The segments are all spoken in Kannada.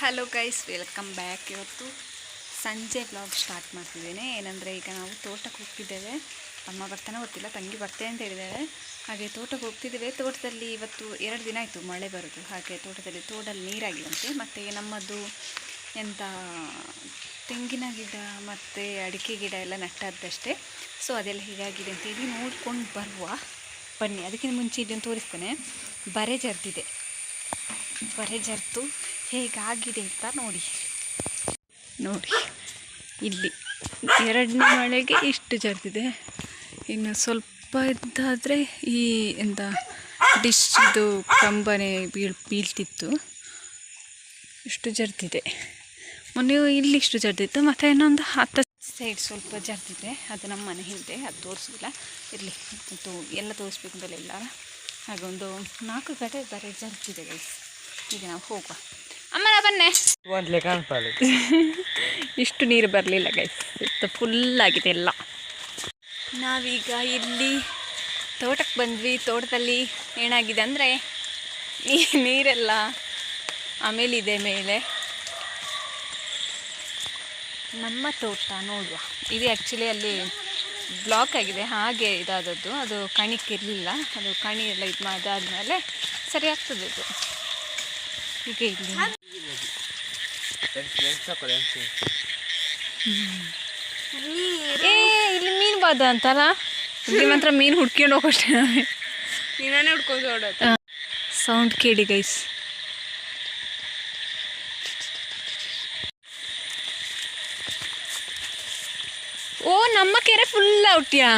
Hello guys, welcome back. ಇವತ್ತು ಸಂಜೆ ವ್ಲಾಗ್ ಸ್ಟಾರ್ಟ್ ಮಾಡ್ತಿದ್ದೇನೆ. ಏನಂದರೆ ಈಗ ನಾವು ತೋಟಕ್ಕೆ ಹೋಗ್ತಿದ್ದೇವೆ. ಅಮ್ಮ ಬರ್ತಾನೆ ಗೊತ್ತಿಲ್ಲ, ತಂಗಿ ಬರ್ತೆ ಅಂತ ಹೇಳಿದ್ದೇವೆ. ಹಾಗೆ ತೋಟಕ್ಕೆ ಹೋಗ್ತಿದ್ದೇವೆ. ತೋಟದಲ್ಲಿ ಇವತ್ತು 2 ದಿನ ಆಯಿತು ಮಳೆ ಬರೋದು. ಹಾಗೆ ತೋಟದಲ್ಲಿ ನೀರಾಗಿದಂತೆ. ಮತ್ತು ನಮ್ಮದು ತೆಂಗಿನ ಗಿಡ ಮತ್ತು ಅಡಿಕೆ ಗಿಡ ಎಲ್ಲ ನಟ್ಟದ್ದಷ್ಟೇ. ಸೊ ಅದೆಲ್ಲ ಹೀಗಾಗಿದೆ ಅಂತ ಹೇಳಿ ನೋಡ್ಕೊಂಡು ಬರುವ ಬನ್ನಿ. ಅದಕ್ಕಿಂತ ಮುಂಚೆ ಇದನ್ನು ತೋರಿಸ್ತೇನೆ. ಬರೆ ಜರ್ತು ಹೇಗಾಗಿದೆ ಅಂತ ನೋಡಿ. ಇಲ್ಲಿ 2ನೇ ಮಳೆಗೆ ಇಷ್ಟು ಜರ್ತಿದೆ. ಇನ್ನು ಸ್ವಲ್ಪ ಇದ್ದಾದರೆ ಈ ಡಿಶ್ ಇದು ಕಂಬನೆ ಬೀಳ್ತಿತ್ತು. ಇಷ್ಟು ಜರ್ತಿದೆ. ಮೊನ್ನೆ ಇಲ್ಲಿ ಇಷ್ಟು ಜರ್ತಿತ್ತು. ಮತ್ತು ಇನ್ನೊಂದು 10 ಸೈಡ್ ಸ್ವಲ್ಪ ಜರ್ತಿದೆ. ಅದು ನಮ್ಮ ಮನೆ ಹಿಂದೆ, ಅದು ತೋರಿಸಿಲ್ಲ. ಇರಲಿ, ಎಲ್ಲ ತೋರಿಸ್ಬೇಕು ಅಂತಲೇ ಇಲ್ಲ. ಹಾಗೆ ಒಂದು 4 ಕಡೆ ಬರೀ ಜರ್ತಿದೆ ಗೈಸ್. ಈಗ ನಾವು ಹೋಗುವ. ಅಮ್ಮನ ಬನ್ನೆ. ಇಷ್ಟು ನೀರು ಬರಲಿಲ್ಲ ಗೈಸ್, ಫುಲ್ಲಾಗಿದೆ ಎಲ್ಲ. ನಾವೀಗ ಇಲ್ಲಿ ತೋಟಕ್ಕೆ ಬಂದ್ವಿ. ತೋಟದಲ್ಲಿ ಏನಾಗಿದೆ ಅಂದರೆ ನೀರೆಲ್ಲ ಆಮೇಲಿದೆ ಮೇಲೆ. ನಮ್ಮ ತೋಟ ನೋಡುವ. ಇದು ಆ್ಯಕ್ಚುಲಿ ಅಲ್ಲಿ ಬ್ಲಾಕ್ ಆಗಿದೆ, ಹಾಗೆ ಇದಾದದ್ದು. ಅದು ಕಣಿಕ್ಕಿರಲಿಲ್ಲ. ಅದು ಕಣಿ ಎಲ್ಲ ಇದು ಅದಾದಮೇಲೆ ಸರಿ ಆಗ್ತದೆ ಅದು. ಈಗ ಇಲ್ಲಿ ಇಲ್ಲಿ ಮೀನು ಬಾದ ಅಂತಲ್ಲ, ಇಲ್ಲಿ ಮಾತ್ರ ಮೀನು ಹುಡ್ಕೊಂಡು ಹೋಗೋಷ್ಟೇ. ನೀನೇ ಹುಡ್ಕೊಂಡು ಓಡೋದು. ಸೌಂಡ್ ಕೇಳಿ ಗೈಸ್. ಓ, ನಮ್ಮ ಕೆರೆ ಫುಲ್ ಔಟ್ಯಾ?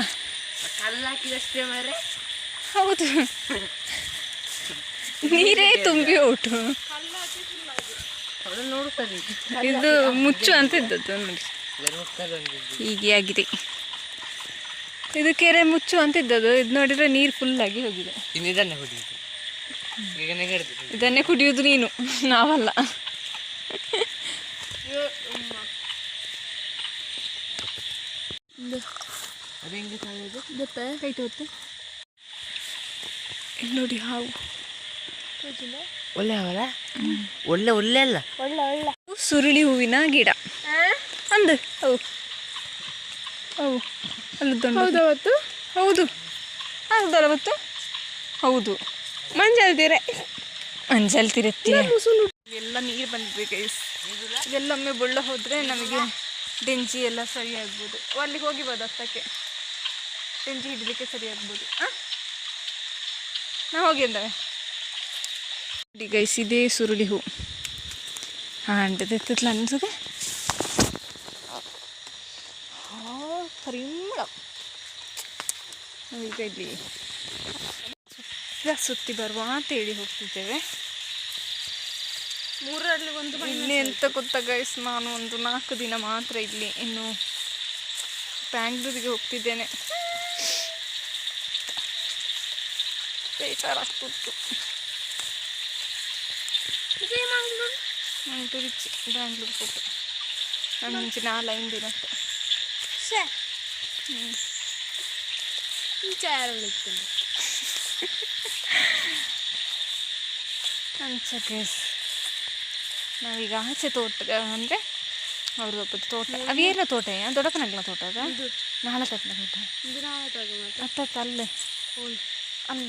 ಹಾಕಿದಷ್ಟೇ ಮಾರೆ. ಹೌದು, ನೀರೇ ತುಂಬಿ ಔಟು. ಇದು ಮುಚ್ಚು ಅಂತ ಇದ್ದದ್ದು ನೋಡಿ. ಹೀಗೆ ಆಗಿದೆ. ಇದು ಕೆರೆ ಮುಚ್ಚು ಅಂತ ಇದ್ದದ್ದು. ಇದು ನೋಡಿದ್ರೆ ನೀರು ಫುಲ್ಲಾಗಿ ಹೋಗಿದೆ. ಇದನ್ನೇ ಕುಡಿಯೋದು ನೀನು, ನಾವಲ್ಲ. ನೋಡಿ ಹಾವು. ಒಳ್ಳೆ ಅಲ್ಲ, ಸುರುಳಿ ಹೂವಿನ ಗಿಡ ಅಂದು. ಹೌದು ಹೌದವತ್ತು. ಹೌದು, ಮಂಜಲ್ತಿರತ್ತೀಯ. ಎಲ್ಲ ನೀರು ಬಂದಿದೆ ಗೈಸ್. ಇದೆಲ್ಲೊಮ್ಮೆ ಬೊಳ್ಳ ಹೋದರೆ ನಮಗೆ ಡೆಂಜಿ ಎಲ್ಲ ಸರಿ ಆಗ್ಬೋದು. ಅಲ್ಲಿಗೆ ಹೋಗಿಬೋದು, ಹತ್ತಕ್ಕೆ ಡೆಂಜಿ ಹಿಡಲಿಕ್ಕೆ ಸರಿ ಆಗ್ಬೋದು. ನಾವು ಹೋಗಿ ಅಂದವೆ ಗೈಸ್. ಇದೇ ಸುರುಳಿ ಹೂ. ಅಂಟದೆತ್ತಲ್ಲ ಅನ್ಸುತ್ತೆ. ಪರಿಮಳ. ನಾವೀಗ ಇಲ್ಲಿ ಸುತ್ತಿ ಬರುವ ಅಂತೇಳಿ ಹೋಗ್ತಿದ್ದೇವೆ. 3ರಲ್ಲಿ ಒಂದು. ಇಲ್ಲಿ ಎಂತ ಗೊತ್ತಾ ಗೈಸ್, ನಾನು ಒಂದು 4 ದಿನ ಮಾತ್ರ ಇಲ್ಲಿ. ಇನ್ನು ಬ್ಯಾಂಗ್ಳೂರಿಗೆ ಹೋಗ್ತಿದ್ದೇನೆ. ಬೇಜಾರಾಗ್ತಿತ್ತು. ಮಂಗಳೂರು ಬ್ಯಾಂಗ್ಳೂರಿಗೆ ಹೋಗ್ತು. ನಾನು ಮುಂಚೆ 4-5 ದಿನ ಅಷ್ಟೆ. ಗೈಸ್, ನಾವೀಗ ಆಚೆ ತೋಟ ಅಂದರೆ ಅವ್ರದ್ದು ಒಬ್ಬದು ತೋಟ. ಅವೇರ ತೋಟ ದೊಡ್ಡಪ್ಪನಗ್ಲ ತೋಟ. ಅದು ನಾಳೆ ತಪ್ಪನ ತೋಟ ಹತ್ತತ್ತು ಅಲ್ಲೇ ಅಲ್ಲ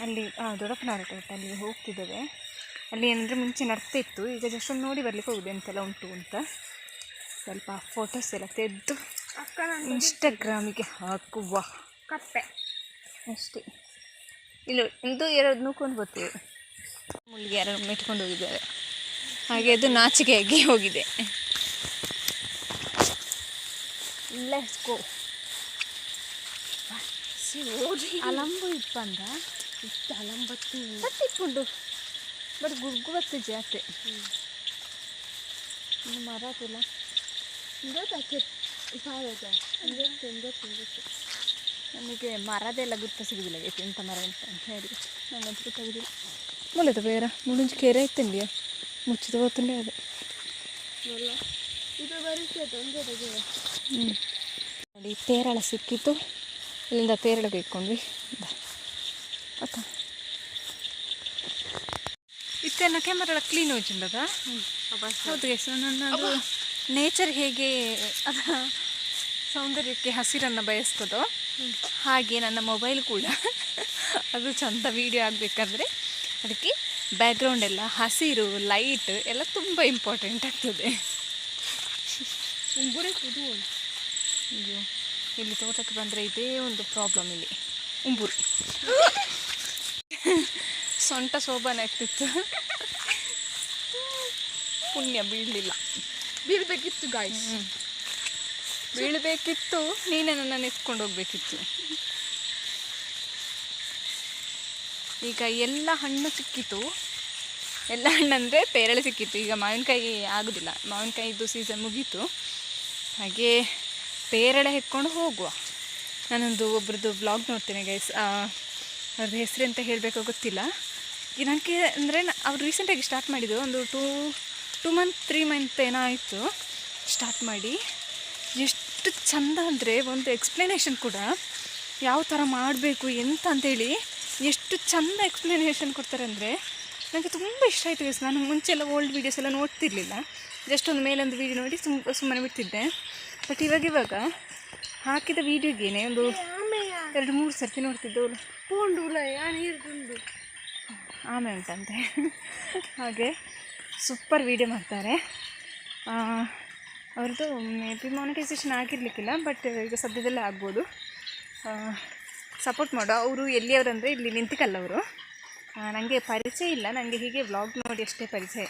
ಅಲ್ಲಿ ದೊಡ್ಡಪ್ಪನವರ ತೋಟ. ಅಲ್ಲಿ ಹೋಗ್ತಿದ್ದೇವೆ. ಅಲ್ಲಿ ಏನಂದರೆ ಮುಂಚೆ ನಡ್ತಿತ್ತು. ಈಗ ಜಸ್ಟ್ ಒಂದು ನೋಡಿ ಬರ್ಲಿಕ್ಕೆ ಹೋಗುದು ಎಂತೆಲ್ಲ ಉಂಟು ಅಂತ. ಸ್ವಲ್ಪ ಫೋಟೋಸ್ ಎಲ್ಲ ತೆಗೆದು ಇನ್ಸ್ಟಾಗ್ರಾಮಿಗೆ ಹಾಕುವ ಕಪ್ಪೆ ಅಷ್ಟೇ. ಇಲ್ಲ, ಇಂದು 2 ನೂಕೊಂಡು ಬರ್ತೀವಿ. ಮುಳ್ಳಿಗೆ 2 ಮೆಟ್ಕೊಂಡು ಹೋಗಿದ್ದಾರೆ. ಹಾಗೆ ಅದು ನಾಚಿಕೆಯಾಗಿ ಹೋಗಿದೆ. Let's go. ಅಲಂಬು ಇಪ್ಪಂದ ಇತ್ತು ಅಲಂಬತ್ತಿ ಇಪ್ಪುಂಡು. ಬಟ್ ಗುಡ್ಗು ಬರ್ತದೆ ಜಾಸ್ತಿ. ಇನ್ನು ಮರ ಇಲ್ಲ. ನಮಗೆ ಮರದೆಲ್ಲ ಗುರ್ತ ಸಿಗುದಿಲ್ಲ. ಎಂಥ ಮರ ಅಂತ ಹೇಳಿ ನಮ್ಮದು ಗೊತ್ತಾಗುದಿಲ್ಲ. ಮುಳ್ಳದ ಬೇರ ಮುಳುಂಜಿ ಕೆರೆ ಇತ್ತಂಡಿಯ ಮುಚ್ಚಿದ ಹೋಗ್ತಂಡೆ ಅದು. ನೋಡಿ, ಪೇರಳ ಸಿಕ್ಕಿತ್ತು. ಇಲ್ಲಿಂದ ಪೇರಳಗೆ ಇಟ್ಕೊಂಡ್ವಿ. ಇದನ್ನ ಕ್ಯಾಮರಾ ಕ್ಲೀನ್ ಹೋಗಿಂಡದ ಹೌದು ಗೈಸ್ ನನ್ನದು ನೇಚರ್ ಹೇಗೆ ಅದರ ಸೌಂದರ್ಯಕ್ಕೆ ಹಸಿರನ್ನು ಬಯಸ್ತದೋ ಹಾಗೆ ನನ್ನ ಮೊಬೈಲ್ ಕೂಡ ಅದು ಚಂದ ವೀಡಿಯೋ ಆಗಬೇಕಂದ್ರೆ ಅದಕ್ಕೆ ಬ್ಯಾಕ್ಗ್ರೌಂಡ್ ಎಲ್ಲ ಹಸಿರು ಲೈಟ್ ಎಲ್ಲ ತುಂಬ ಇಂಪಾರ್ಟೆಂಟ್ ಆಗ್ತದೆ. ಅಯ್ಯೋ ಇಲ್ಲಿ ತೋಟಕ್ಕೆ ಬಂದರೆ ಇದೇ ಒಂದು ಪ್ರಾಬ್ಲಮ್ ಇಲ್ಲಿ ಉಂಬೂರು ಸೊಂಟ ಶೋಭಾನೆ ಆಗ್ತಿತ್ತು. ಪುಣ್ಯ ಬೀಳಲಿಲ್ಲ. ಬೀಳ್ಬೇಕಿತ್ತು ಗಾಯ್ಸ್, ಬೀಳಬೇಕಿತ್ತು. ನೀನೇ ನನ್ನನ್ನು ಎತ್ಕೊಂಡು ಹೋಗ್ಬೇಕಿತ್ತು. ಈಗ ಎಲ್ಲ ಹಣ್ಣು ಸಿಕ್ಕಿತು. ಎಲ್ಲ ಹಣ್ಣಂದರೆ ಪೇರಳೆ ಸಿಕ್ಕಿತ್ತು. ಈಗ ಮಾವಿನಕಾಯಿ ಆಗೋದಿಲ್ಲ, ಮಾವಿನಕಾಯಿದು ಸೀಸನ್ ಮುಗೀತು. ಹಾಗೆ ಪೇರಳೆ ಹೆಕ್ಕೊಂಡು ಹೋಗುವ. ನಾನೊಂದು ಒಬ್ರದ್ದು ಬ್ಲಾಗ್ ನೋಡ್ತೇನೆ ಗೈಸ್, ಅವ್ರದ್ದು ಹೆಸರು ಅಂತ ಹೇಳಬೇಕೋ ಗೊತ್ತಿಲ್ಲ. ಈಗ ನನಗೆ ಅಂದರೆ ಅವ್ರು ರೀಸೆಂಟಾಗಿ ಸ್ಟಾರ್ಟ್ ಮಾಡಿದ್ದು ಒಂದು 2 ಮಂತ್ 3 ಮಂತ್ ಏನೋ ಆಯಿತು ಸ್ಟಾರ್ಟ್ ಮಾಡಿ. ಎಷ್ಟು ಚಂದ ಅಂದರೆ ಒಂದು ಎಕ್ಸ್ಪ್ಲನೇಷನ್ ಕೂಡ ಯಾವ ಥರ ಮಾಡಬೇಕು ಎಂತ ಅಂತೇಳಿ ಎಷ್ಟು ಚಂದ ಎಕ್ಸ್ಪ್ಲನೇಷನ್ ಕೊಡ್ತಾರೆ ಅಂದರೆ ನನಗೆ ತುಂಬ ಇಷ್ಟ ಆಯಿತು ಗೈಸ್. ನಾನು ಮುಂಚೆಲ್ಲ ಓಲ್ಡ್ ವೀಡಿಯೋಸ್ ಎಲ್ಲ ನೋಡ್ತಿರ್ಲಿಲ್ಲ, ಜಸ್ಟ್ ಒಂದು ಮೇಲೊಂದು ವೀಡಿಯೋ ನೋಡಿ ಸುಮ್ಮನೆ ಬಿಡ್ತಿದ್ದೆ. ಬಟ್ ಇವಾಗ ಹಾಕಿದ ವೀಡಿಯೋಗೇನೆ ಒಂದು 2-3 ಸರ್ತಿ ನೋಡ್ತಿದ್ದೆವು. ಆಮೆ ಉಂಟಂತೆ. ಹಾಗೆ ಸೂಪರ್ ವೀಡಿಯೋ ಮಾಡ್ತಾರೆ. ಅವ್ರದ್ದು ಮೇ ಬಿ ಮಾನಿಟೈಸೇಷನ್ ಆಗಿರಲಿಕ್ಕಿಲ್ಲ, ಬಟ್ ಈಗ ಸದ್ಯದಲ್ಲೇ ಆಗ್ಬೋದು. ಸಪೋರ್ಟ್ ಮಾಡೋ. ಅವರು ಎಲ್ಲಿಯವರಂದರೆ ಇಲ್ಲಿ ನಿಂತಿಕಲ್ಲವರು. ನನಗೆ ಪರಿಚಯ ಇಲ್ಲ, ನನಗೆ ಹೀಗೆ ವ್ಲಾಗ್ ನೋಡಿ ಅಷ್ಟೇ ಪರಿಚಯ.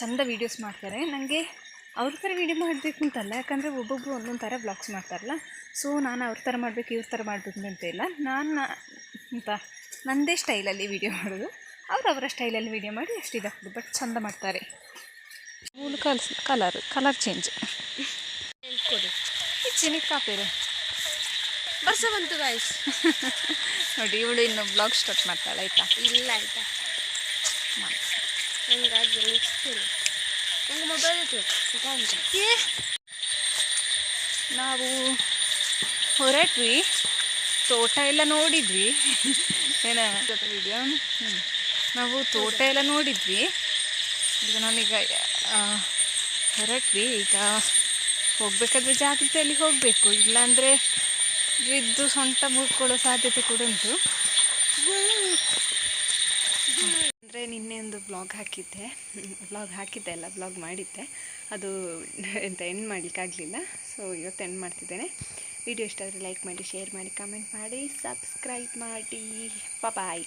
ಚೆಂದ ವೀಡಿಯೋಸ್ ಮಾಡ್ತಾರೆ. ನನಗೆ ಅವ್ರ ಥರ ವೀಡಿಯೋ ಮಾಡಬೇಕು ಅಂತಲ್ಲ, ಯಾಕಂದರೆ ಒಬ್ಬೊಬ್ಬರು ಒಂದೊಂದು ಥರ ವ್ಲಾಗ್ಸ್ ಮಾಡ್ತಾರಲ್ಲ. ಸೊ ನಾನು ಅವ್ರ ಥರ ಮಾಡಬೇಕು ಇವ್ರ ಥರ ಮಾಡಬೇಕು ಅಂತ ಇಲ್ಲ. ನನ್ನದೇ ಸ್ಟೈಲಲ್ಲಿ ವೀಡಿಯೋ ಮಾಡೋದು, ಅವರವರ ಸ್ಟೈಲಲ್ಲಿ ವೀಡಿಯೋ ಮಾಡಿ ಅಷ್ಟು ಇದಾಗ್ತದೆ. ಬಟ್ ಚೆಂದ ಮಾಡ್ತಾರೆ. ಮೂಲ ಕಲರ್ ಚೇಂಜ್ ಚಿನಿಕ್ ಕಾಪೇರು ವರ್ಷ ಬಂತು ಗಾಯ್ಸ್. ನೋಡಿ ಇವಳು ಇನ್ನು ಬ್ಲಾಗ್ ಸ್ಟಾರ್ಟ್ ಮಾಡ್ತಾಳೆ. ಆಯಿತಾ? ಇಲ್ಲ ಆಯಿತಾ, ನಂಗೆ ಮೊಬೈಲ್ ನಾವು ಹೊರಟ್ವಿ, ತೋಟ ಎಲ್ಲ ನೋಡಿದ್ವಿ. ಏನ ವಿಡಿಯೋ ನಾವು ತೋಟ ಎಲ್ಲ ನೋಡಿದ್ವಿ. ಈಗ ನಾನೀಗ ಹೊರಟ್ವಿ. ಈಗ ಹೋಗಬೇಕಾದ್ರೆ ಜಾಗ್ರತೆಯಲ್ಲಿ ಹೋಗಬೇಕು, ಇಲ್ಲಾಂದರೆ ಬಿದ್ದು ಸೊಂಟ ಮುರ್ಕೊಳ್ಳೋ ಸಾಧ್ಯತೆ ಕೂಡ ಉಂಟು. ಅಂದರೆ ನಿನ್ನೆ ಒಂದು ಬ್ಲಾಗ್ ಹಾಕಿದ್ದೆ ಅಲ್ಲ ಬ್ಲಾಗ್ ಮಾಡಿದ್ದೆ, ಅದು ಎಂತ ಎಂಡ್ ಮಾಡಲಿಕ್ಕಾಗಲಿಲ್ಲ. ಸೊ ಇವತ್ತು ಎಂಡ್ ಮಾಡ್ತಿದ್ದೇನೆ. ವಿಡಿಯೋ ಇಷ್ಟ ಆದರೆ ಲೈಕ್ ಮಾಡಿ, ಶೇರ್ ಮಾಡಿ, ಕಮೆಂಟ್ ಮಾಡಿ, ಸಬ್ಸ್ಕ್ರೈಬ್ ಮಾಡಿ. ಬಾಯ್.